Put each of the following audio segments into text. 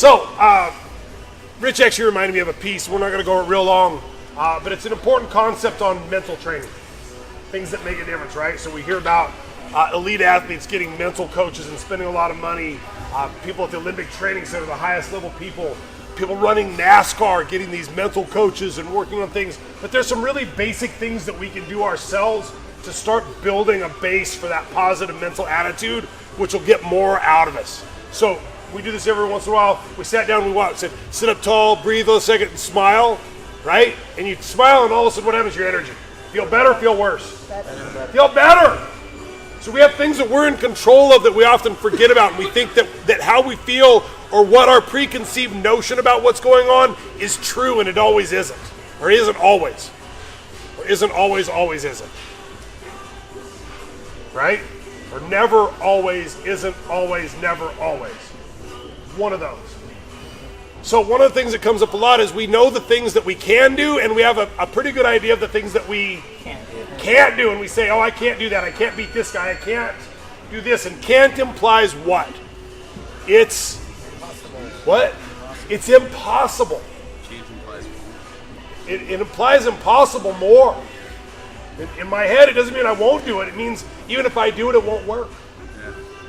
So, Rich actually reminded me of a piece. We're not going to go real long, but it's an important concept on mental training. Things that make a difference, right? So we hear about elite athletes getting mental coaches and spending a lot of money. People at the Olympic Training Center, the highest level people running NASCAR, getting these mental coaches and working on things. But there's some really basic things that we can do ourselves to start building a base for that positive mental attitude, which will get more out of us. So we do this every once in a while. We sat down, we walked, said, sit up tall, breathe a second, and smile, right? And you smile, and all of a sudden, what happens? Your energy. Feel better, feel worse? Better. Feel better. So we have things that we're in control of that we often forget about, and we think that how we feel or what our preconceived notion about what's going on is true, and it always isn't. Or isn't always. Or isn't always isn't. Right? Or never always, isn't always, never always. One of those. So one of the things that comes up a lot is we know the things that we can do, and we have a pretty good idea of the things that we can't do. And we say, oh, I can't do that. I can't beat this guy. I can't do this. And can't implies what? It's impossible. What? It's impossible. It implies impossible more. In my head, it doesn't mean I won't do it. It means even if I do it, it won't work.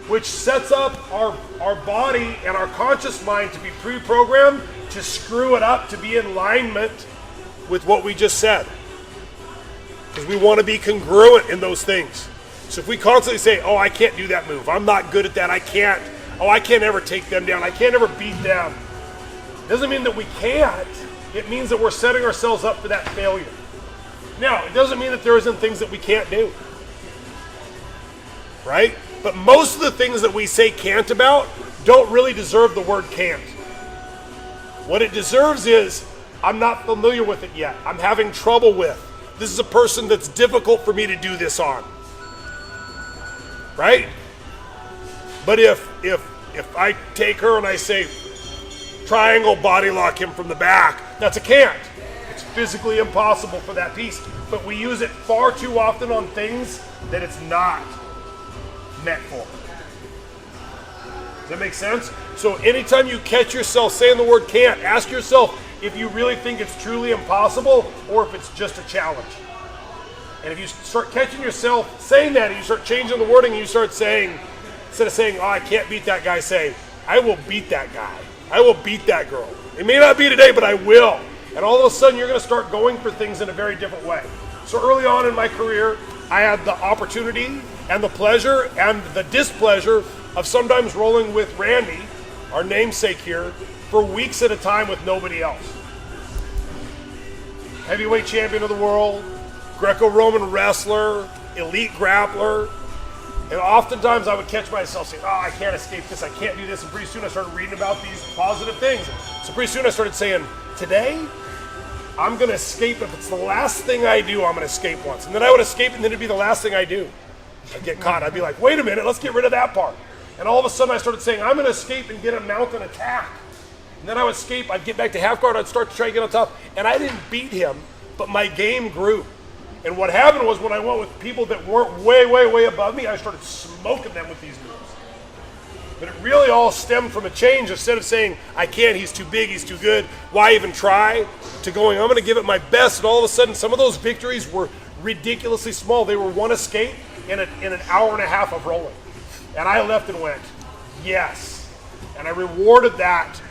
Which sets up our body and our conscious mind to be pre-programmed to screw it up, to be in alignment with what we just said. Because we want to be congruent in those things. So if we constantly say, oh, I can't do that move, I'm not good at that, I can't ever take them down, I can't ever beat them. It doesn't mean that we can't. It means that we're setting ourselves up for that failure. Now, it doesn't mean that there isn't things that we can't do. Right? But most of the things that we say can't about don't really deserve the word can't. What it deserves is, I'm not familiar with it yet. I'm having trouble with. This is a person that's difficult for me to do this on. Right? But if I take her and I say, triangle body lock him from the back, that's a can't. It's physically impossible for that piece. But we use it far too often on things that it's not meant for. Does that make sense? So anytime you catch yourself saying the word can't, ask yourself if you really think it's truly impossible or if it's just a challenge. And if you start catching yourself saying that and you start changing the wording and you start saying, instead of saying, oh, I can't beat that guy, say, I will beat that guy. I will beat that girl. It may not be today, but I will. And all of a sudden you're going to start going for things in a very different way. So early on in my career, I had the opportunity and the pleasure and the displeasure of sometimes rolling with Randy, our namesake here, for weeks at a time with nobody else. Heavyweight champion of the world, Greco-Roman wrestler, elite grappler. And oftentimes I would catch myself saying, oh, I can't escape this, I can't do this. And pretty soon I started reading about these positive things. So pretty soon I started saying, today, I'm going to escape. If it's the last thing I do, I'm going to escape once. And then I would escape, and then it'd be the last thing I do. I'd get caught. I'd be like, wait a minute, let's get rid of that part. And all of a sudden I started saying, I'm going to escape and get a mount and attack. And then I would escape, I'd get back to half guard, I'd start to try to get on top. And I didn't beat him, but my game grew. And what happened was when I went with people that weren't way, way, way above me, I started smoking them with these moves. But it really all stemmed from a change. Instead of saying, I can't, he's too big, he's too good, why even try? To going, I'm going to give it my best. And all of a sudden, some of those victories were ridiculously small. They were one escape in an hour and a half of rolling. And I left and went, yes. And I rewarded that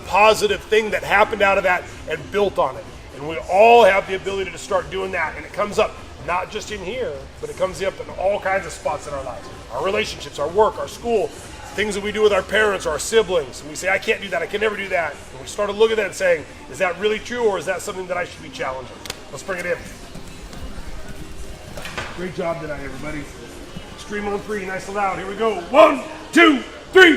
positive thing that happened out of that and built on it. And we all have the ability to start doing that. And it comes up not just in here, but it comes up in all kinds of spots in our lives. Our relationships, our work, our school, things that we do with our parents or our siblings. And we say, I can't do that, I can never do that. And we started looking at that and saying, is that really true, or is that something that I should be challenging? Let's bring it in. Great job tonight, everybody. Stream on 3, nice and loud. Here we go. 1, 2,